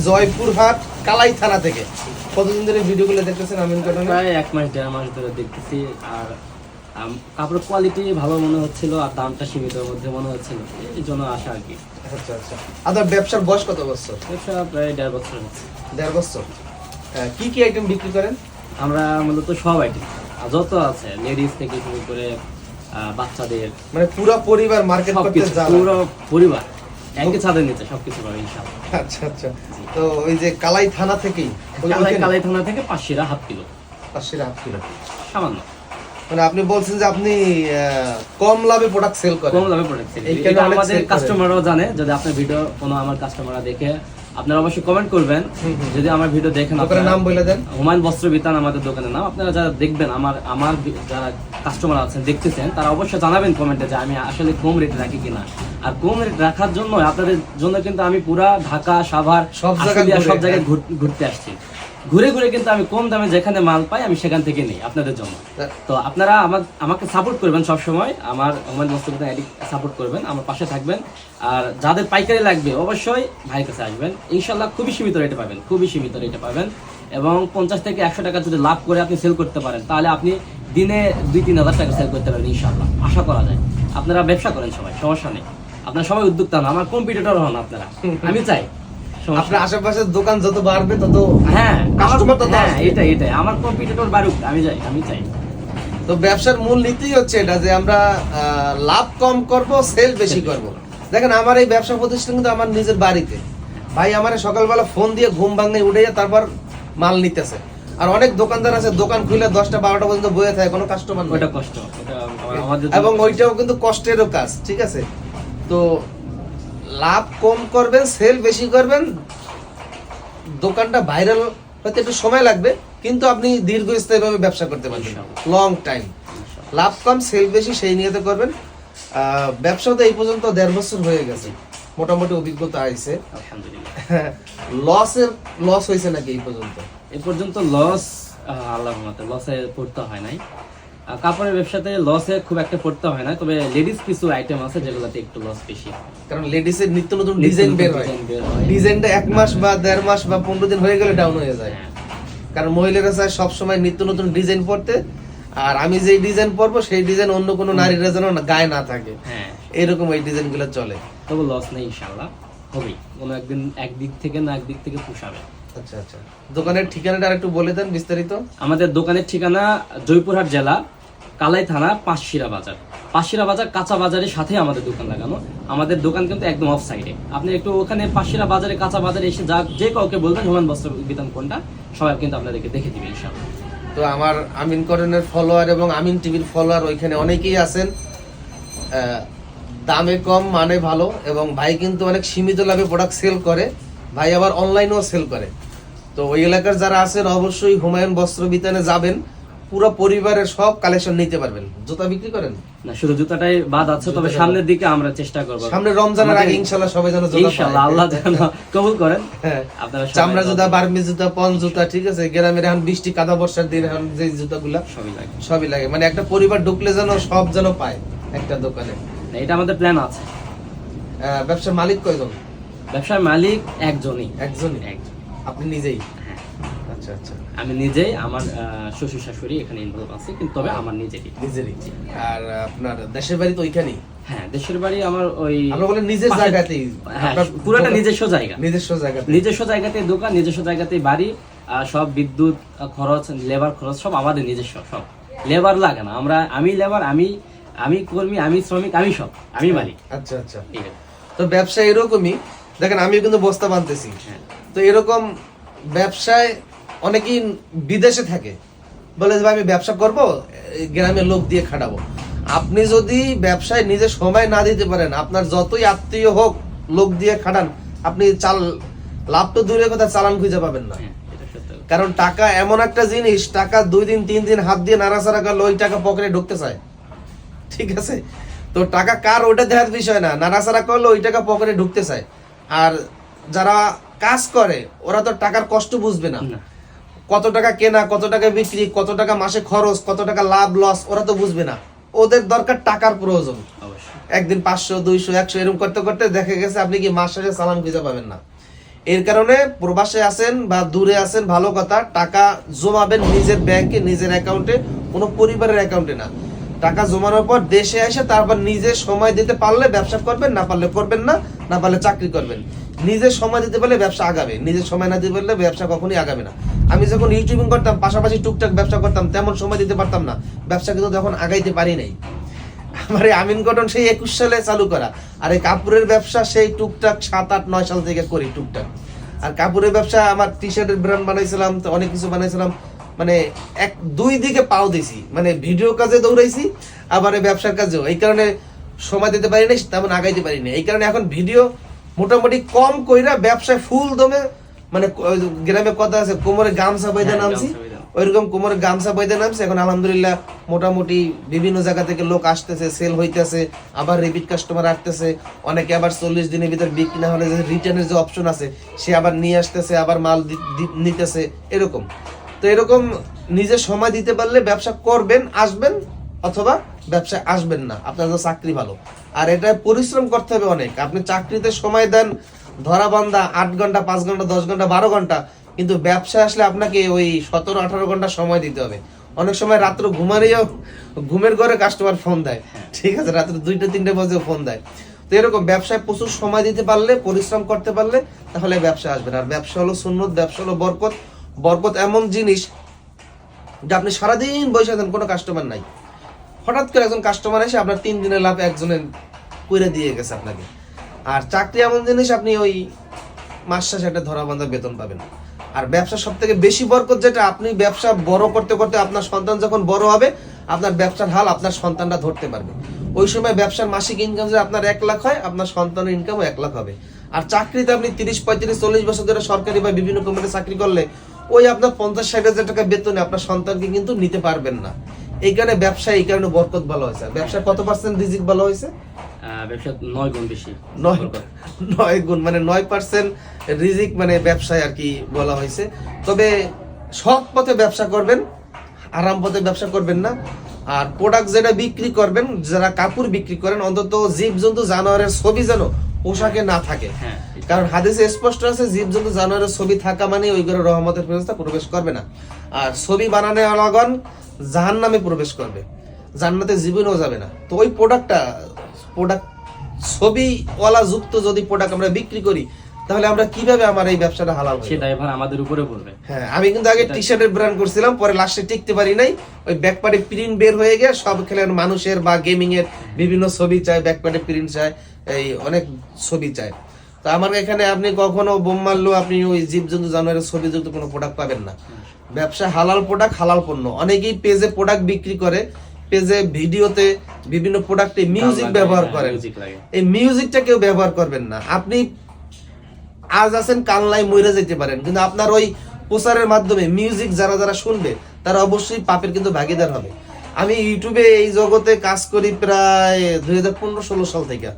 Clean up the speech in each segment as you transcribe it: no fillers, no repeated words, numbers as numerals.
জয়পুরহাট কালাই থানা থেকে কতদিন ধরে ভিডিওগুলো দেখতেছেন? আমি প্রায় 1-1.5 মাস ধরে দেখতেছি। আর কাপড়ের কোয়ালিটি ভালো মনে হচ্ছিল আর দামটা সীমিতের মধ্যে মনে হচ্ছিল, এই জন্য আসা আর কি। আচ্ছা আচ্ছা। আপনার ব্যবসার বয়স কত বছর? ব্যবসা প্রায় 1.5 বছর হচ্ছে। 1.5 বছর। কি কি আইটেম বিক্রি করেন? আমরা মূলত সব আইটেম যত আছে, লেডিস থেকে শুরু করে বাচ্চাদের, মানে পুরো পরিবার মার্কেট করতে যান? পুরো পরিবার একই ছাদের নিচে সবকিছু পাবে ইনশাআল্লাহ। আচ্ছা আচ্ছা। তো ওই যে কালাই থানা থেকেই, কালাই থানা থেকে 500 হাফ কিলো। 500 হাফ কিলো সামান্য। মানে আপনি বলছেন যে আপনি কম লাভে প্রোডাক্ট সেল করেন? কম লাভে প্রোডাক্ট সেল। এটা আমাদের কাস্টমাররাও জানে। যদি আপনার ভিডিও কোনো আমার কাস্টমাররা দেখে, আপনারা অবশ্যই কমেন্ট করবেন। যদি আমার ভিডিও দেখেন, আপনার নাম বলে দেন। হুমায়ুন বস্ত্র বিতান আমাদের দোকানের নাম। আপনারা যারা দেখবেন, আমার যারা কাস্টমার আছেন দেখতেছেন, তারা অবশ্যই জানাবেন কমেন্টে যে আমি আসলে কম রেট রাখি কিনা। আর কম রেট রাখার জন্য আপনাদের জন্য কিন্তু আমি পুরা ঢাকা, সাভার, সব জায়গায় ঘুরতে আসছি। ঘুরে ঘুরে কিন্তু আমি কম দামে যেখানে মাল পাই আমি সেখান থেকে নেই আপনাদের জন্য। তো আপনারা আমাকে সাপোর্ট করবেন সব সময়। আমার হুমায়ুন বস্ত্র বিতান সাপোর্ট করবেন, আমার পাশে থাকবেন। আর যাদের পাইকারি লাগবে অবশ্যই ভাইয়ের কাছে আসবেন। ইনশাল্লাহ খুবই সীমিত রেটে পাবেন, খুবই সীমিত রেটে পাবেন। এবং 50 থেকে 100 টাকা যদি লাভ করে আপনি সেল করতে পারেন, তাহলে আপনি দিনে 2-3 হাজার টাকা সেল করতে পারেন ইনশাল্লাহ, আশা করা যায়। আপনারা ব্যবসা করেন সবাই, সমস্যা নেই। আপনারা সবাই উদ্যোক্তা হন, আমার কম্পিটিটর হন আপনারা। আমি চাই আপনার আশেপাশের দোকান যত বাড়বে তত কাস্টমার তত আসবে। এটাই আমার কম্পিটিটর বাড়ুক, আমি চাই। তো ব্যবসার মূল নীতিই হচ্ছে এটা যে আমরা লাভ কম করব, সেল বেশি করব। দেখেন আমার এই ব্যবসা প্রতিষ্ঠান কিন্তু আমার নিজের বাড়িতে। ভাই আমার সকালবেলা ফোন দিয়ে ঘুম ভাঙে উঠে তারপর মাল নিতেছে। আর অনেক দোকানদার আছে দোকান খুলে 10টা 12টা পর্যন্ত বসে থাকে, কোনো কাস্টমার নেই। ওটা কষ্ট, এবং ওইটাও কিন্তু কষ্টেরও কাজ, ঠিক আছে? তো লাভ কম করবেন, সেল বেশি করবেন। দোকানটা ভাইরাল হতে একটু সময় লাগবে, কিন্তু আপনি দীর্ঘস্থায়ীভাবে ব্যবসা করতে পারবেন, লং টাইম। লাভ কম সেল বেশি, সেই নিয়তে করবেন। ব্যবসা তো এই পর্যন্ত 1.5 বছর হয়ে গেছে, মোটামুটি অভিজ্ঞতা আইছে। লস হয়েছে নাকি এই পর্যন্ত লস আল্লাহর রহমতে লসে পড়তে হয় নাই। কাপড়ের ব্যবসাতে লসে খুব একটা পড়তে হয় না, তবে লেডিস কিছু আইটেম আছে যেগুলোতে একটু লস বেশি, কারণ লেডিসের নিত্য নতুন ডিজাইন বের হয়। ডিজাইনটা 1 মাস বা 1.5 মাস বা 15 দিন হয়ে গেলে ডাউন হয়ে যায়। কারণ মহিলারা চায় সবসময় নিত্য নতুন ডিজাইন পরতে, আর আমি যেই ডিজাইন পরবো সেই ডিজাইন অন্য কোনো নারীরা যেন গায়ে না থাকে, এরকম এই ডিজাইনগুলো চলে। তবে লস নেই ইনশাআল্লাহ, হবেই কোনো একদিন, একদিক থেকে পোষাবে। আচ্ছা আচ্ছা। দোকানের ঠিকানাটা আরেকটু বলে দেন বিস্তারিত। আমাদের দোকানের ঠিকানা জয়পুরহাট জেলা, কালাই থানা, পাঁচশিরা বাজার কাঁচা বাজারের সাথে আমাদের দোকান লাগানো। আমাদের দোকান কিন্তু একদম অফ সাইডে। আপনি একটু ওখানে পাঁচশিরা বাজারে, কাঁচা বাজারে এসে যে কাউকে বলবেন হুমায়ুন বস্ত্র বিতান কোনটা, সবাই কিন্তু আপনাদেরকে দেখে দিবে ইনশাআল্লাহ। তো আমার আমিন করণের ফলোয়ার এবং আমিন টিভির ফলোয়ার ওইখানে অনেকেই আছেন। দামে কম, মানে ভালো, এবং ভাই কিন্তু অনেক সীমিত লাভে প্রোডাক্ট সেল করে। ভাই আবার অনলাইনেও সেল করে। তো ওই এলাকার যারা আছেন অবশ্যই হুমায়ুন বস্ত্র বিতানে যাবেন, পুরো পরিবারের সব কালেকশন নিতে পারবেন। জুতা বিক্রি করেন না? শুধু জুতাটাই বাদ আছে, তবে সামনের দিকে আমরা চেষ্টা করব, সামনে রমজানের আগে ইনশাআল্লাহ সবাই যেন জুতা পায়। ইনশাআল্লাহ আল্লাহ যেন কবুল করেন। আপনারা চামড়া জুতা, বার্মি জুতা, পন জুতা, ঠিক আছে? গ্রামের এখন বৃষ্টি কাদা বর্ষার দিন এখন যে জুতাগুলা সবই লাগে, মানে একটা পরিবার ঢুকলে যেন সব যেন পায় একটা দোকানে। এটা আমাদের প্ল্যান আছে। ব্যবসার মালিক কয়জন? ব্যবসার মালিক একজনই। আপনি নিজেই? আচ্ছা আচ্ছা। আমি নিজেই, আমার শ্বশুর শাশুড়ি এখানে ইনভলভ আছে, কিন্তু তবে আমার নিজেরই। আর আপনার দেশের বাড়ি তো ওইখানেই? হ্যাঁ, দেশের বাড়ি আমার ওই আমরা বলে নিজের জায়গাতেই। পুরোটা নিজস্ব জায়গাতেই দোকান, নিজস্ব জায়গাতেই বাড়ি। সব বিদ্যুৎ খরচ, লেবার খরচ সব আমাদের নিজস্ব। সব লেবার লাগে না। আমি লেবার, আমি কর্মী, আমি শ্রমিক, আমি মালিক। আচ্ছা আচ্ছা। তো ব্যবসা এরকমই। দেখেন আমি কিন্তু বস্তা বানতেছি। তো এরকম ব্যবসায় অনেকেই বিদেশে থাকে, বলে যে আমি ব্যবসা করব, গ্রামের লোক দিয়ে খাটাবো। আপনি যদি ব্যবসায় নিজে সময় না দিতে পারেন, আপনার যতই আত্মীয় হোক লোক দিয়ে খাটান, আপনি লাভ তো দূরের কথা, চালান খুঁজে পাবেন না। কারণ টাকা এমন একটা জিনিস, টাকা 2 দিন 3 দিন হাত দিয়ে নাড়াচাড়া করলে ওই টাকা পকেটে ঢুকতে চায়, ঠিক আছে? তো টাকা কার ওটা দেখার বিষয় না, নাড়াচাড়া করলে ওই টাকা পকেটে ঢুকতে চায়। আর যারা কাজ করে ওরা তো টাকার কষ্ট বুঝবে না, কত টাকা কেনা, কত টাকা বিক্রি, কত টাকা মাসে খরচ, কত টাকা লাভ লস, ওরা তো বুঝবে না। ওদের দরকার টাকার প্রয়োজন। একদিন 500, 200, 100 এরকম করতে করতে দেখে গেছে আপনি কি মাস শেষে চালান খুঁজে পাবেন না। এর কারণে প্রবাসে আছেন বা দূরে আছেন, ভালো কথা, টাকা জমাবেন নিজের ব্যাংকে, নিজের অ্যাকাউন্টে, কোনো পরিবারের অ্যাকাউন্টে না। টাকা জমানোর পর দেশে এসে তারপর নিজে সময় দিতে পারলে ব্যবসা করবেন, না পারলে করবেন না, না পারলে চাকরি করবেন। নিজে সময় দিতে পারলে ব্যবসা আগাবে, নিজে সময় না দিতে পারলে ব্যবসা কখনোই আগাবে না। আমি যখন ইউটিউবিং করতাম, পাশাপাশি টুকটাক ব্যবসা করতাম, তেমন সময় দিতে পারতাম না, ব্যবসা কিন্তু তখন আগাইতে পারি নাই। আমার এই আমিন কটন সেই 21 সালে চালু করা, আর এই কাপড়ের ব্যবসা সেই টুকটাক 7, 8, 9 সাল থেকে করি টুকটাক। আর কাপড়ের ব্যবসা আমার টি শার্টের ব্র্যান্ড বানাইছিলাম, তো অনেক কিছু বানাইছিলাম, মানে দুই দিকে পাও দিছি, মানে ভিডিও কাজে দৌড়াইছি আবার এই ব্যবসার কাজেও। এই কারণে সময় দিতে পারি না, তেমন আগাইতে পারি না। এই কারণে এখন ভিডিও মোটামুটি কম কইরা ব্যবসায় ফুল দমে, মানে গ্রামে কথা আছে কোমরে গামছা বাইদা নামছি, ওইরকম কোমরে গামছা বাইদা নামছি। এখন আলহামদুলিল্লাহ মোটামুটি বিভিন্ন জায়গা থেকে লোক আসতেছে, সেল হইতেছে, আবার রিপিট কাস্টমার আসতেছে। অনেকে আবার 40 দিনের ভিতর বিক্রি না হলে যে রিটার্নের যে অপশন আছে সে আবার নিয়ে আসতেছে, আবার মাল নিতেছে, এরকম। তো এরকম নিজে সময় দিতে পারলে ব্যবসা করবেন, আসবেন, অথবা ব্যবসায় আসবেন না। আপনার তো চাকরি ভালো, আর এটা পরিশ্রম করতে হবে অনেক। আপনি চাকরিতে সময় দেন ধরা বান্ধা 8 ঘন্টা, 5 ঘন্টা, 10 ঘন্টা, 12 ঘন্টা, কিন্তু ব্যবসায় আসলে আপনাকে ওই 17-18 ঘন্টা সময় দিতে হবে। অনেক সময় রাত্র ঘুমারেও ঘুমের ঘরে কাস্টমার ফোন দেয়, ঠিক আছে, রাত্রে 2টা-3টে বাজেও ফোন দেয়। তো এরকম ব্যবসায় প্রচুর সময় দিতে পারলে, পরিশ্রম করতে পারলে, তাহলে ব্যবসা আসবে। আর ব্যবসা হলো সুন্নত, ব্যবসা হলো বরকত। বরকত এমন জিনিস যে আপনি সারাদিন বসে আছেন, কোনো কাস্টমার নাই, হঠাৎ করে একজন কাস্টমার এসে আপনার 3 দিনের লাভ একজনের কইরা দিয়ে গেছে আপনাকে। আর চাকরি এমন জিনিস, আপনি ওই মাস শেষে একটা ধরা বাঁধা বেতন পাবেন। আর ব্যবসা সব থেকে বেশি বরকত যেটা, আপনি ব্যবসা বড় করতে করতে আপনার সন্তান যখন বড় হবে, আপনার ব্যবসার হাল আপনার সন্তানরা ধরতে পারবে। ওই সময় ব্যবসার মাসিক ইনকাম যদি আপনার 1 লাখ হয়, আপনার সন্তানের ইনকামও 1 লাখ হবে। আর চাকরিতে আপনি 30, 35, 40 বছর ধরে সরকারি বা বিভিন্ন কোম্পানিতে চাকরি করলে ওই আপনার 50-60 হাজার টাকা বেতনে আপনার সন্তানকে কিন্তু নিতে পারবেন না। এই কারণে ব্যবসায় এই কারণে বরকত ভালো হয়েছে। ব্যবসা কত % রিজিক ভালো হয়েছে? ব্যবসা 9 গুণ বেশি, 9 গুণ, মানে 9% রিজিক মানে ব্যবসায় আর কি বলা হয়েছে। তবে সৎ পথে ব্যবসা করবেন, আরাম পথে ব্যবসা করবেন না। আর প্রোডাক্ট যেটা বিক্রি করবেন, যারা কাপড় বিক্রি করেন, অন্তত জীবজন্তু জানোয়ারের ছবি যেন পোশাকে না থাকে। কারণ হাদিসে স্পষ্ট আছে, জীবজন্তু জানোয়ারের ছবি থাকা মানে ওই ঘরে রহমতের ফেরেশতা প্রবেশ করবে না। আর ছবি বানানো আলাগন জাহান্নামে প্রবেশ করবে, জান্নাতে জীবনেও যাবে না। তো ওই প্রোডাক্ট ছবিওয়ালা যুক্ত যদি প্রোডাক্ট আমরা বিক্রি করি, তাহলে আমরা কিভাবে আমার এই ব্যবসাটা হালাল হবে? সেটাই ভাই আমাদের উপরে পড়বে। হ্যাঁ, আমি কিন্তু আগে টি শার্টের ব্র্যান্ড করছিলাম, পরে লাস্টে টিকতে পারি নাই। ওই ব্যাকপ্যাডে প্রিন্ট বের হয়ে গিয়ে সব খেলেন মানুষের বা গেমিং এর বিভিন্ন ছবি চায়, ব্যাকপ্যাডে প্রিন্ট চায়, এই অনেক ছবি চায়। তো আমার এখানে আপনি কখনো বোম মারলেও আপনি ওই জীবজন্তু জানোয়ারের ছবি যুক্ত কোনো প্রোডাক্ট পাবেন না। ব্যবসা হালাল প্রোডাক্ট, হালাল পণ্য। অনেকেই পেজে প্রোডাক্ট বিক্রি করে, পেজে ভিডিওতে বিভিন্ন প্রোডাক্টে মিউজিক ব্যবহার করেন। এই মিউজিকটা কেউ ব্যবহার করবেন না। আপনি আজ আছেন, কাল নাই মরে যেতে পারেন, কিন্তু আপনার ওই প্রচারের মাধ্যমে মিউজিক যারা যারা শুনবে তারা অবশ্যই পাপের কিন্তু ভাগীদার হবে। আমি ইউটিউবে এই জগতে কাজ করি প্রায় 2015-16 সাল থেকে।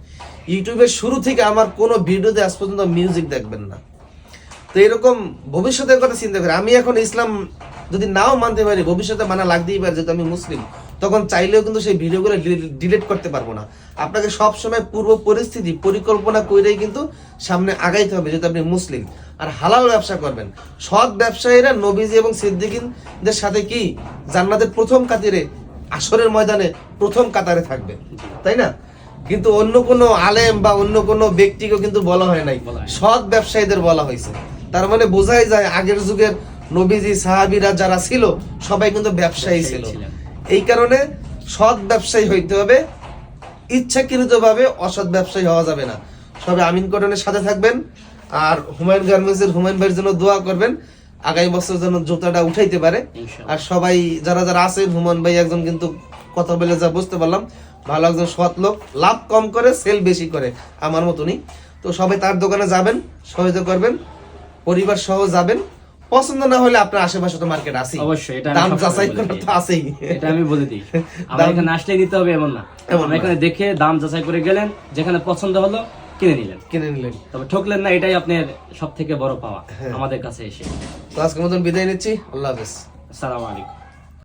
ইউটিউবের শুরু থেকে আমার কোনো ভিডিওতে আজ পর্যন্ত মিউজিক দেখবেন না। তো এরকম ভবিষ্যতের কথা চিন্তা করি। আমি এখন ইসলাম যদি নাও মানতে পারি, ভবিষ্যতে মানা লাগতেই পারে, যেহেতু আমি মুসলিম, তখন চাইলেও কিন্তু সেই ভিডিওগুলো ডিলিট করতে পারবো না। আপনাকে সবসময় পূর্ব পরিস্থিতি পরিকল্পনা করেই কিন্তু সামনে আগাইতে হবে, যেহেতু আপনি মুসলিম। আর হালাল ব্যবসা করবেন। সৎ ব্যবসায়ীরা নবীজি এবং সিদ্দিকীনদের সাথে কি জান্নাতের প্রথম কাতারে, আসরের ময়দানে প্রথম কাতারে থাকবে, তাই না? কিন্তু অন্য কোনো আলেম বা অন্য কোনো ব্যক্তিকে কিন্তু বলা হয় নাই, সৎ ব্যবসায়ীদের বলা হয়েছে। তার মানে বোঝাই যায় আগের যুগের নবীজি সাহাবীরা যারা ছিল সবাই কিন্তু ব্যবসায়ী ছিল। এই কারণে সৎ ব্যবসায়ী হইতে হবে, ইচ্ছাকৃতভাবে অসৎ ব্যবসায়ী হওয়া যাবে না। সবাই আমিন কটনের সাথে থাকবেন, আর হুমায়ুন গার্মেন্টসের হুমায়ুন ভাইয়ের জন্য দোয়া করবেন, আগামী বছর যেন জুতাটা উঠাইতে পারে। আর সবাই যারা যারা আছেন, হুমায়ুন ভাই একজন কিন্তু কথা বলে যা বুঝতে পারলাম ভালো একজন সৎ লোক, লাভ কম করে সেল বেশি করে, আমার মতনই। তো সবাই তার দোকানে যাবেন, সহযোগিতা করবেন, পরিবার সহ যাবেন। পছন্দ না হলে আপনার আশেপাশে তো মার্কেট আছে, অবশ্যই এটা দাম যাচাই করা তো আছেই। এটা আমি বলে দিই, আমরা এখানে আসলেই নিতে হবে এমন না, আমরা এখানে দেখে দাম যাচাই করে গেলেন, যেখানে পছন্দ হলো কিনে নিলেন, তবে ঠকলেন না। এটাই আপনার সবথেকে বড় পাওয়া আমাদের কাছে এসে। তো আজকের মতন বিদায় নিচ্ছি, আল্লাহ হাফেজ, আসসালামু আলাইকুম।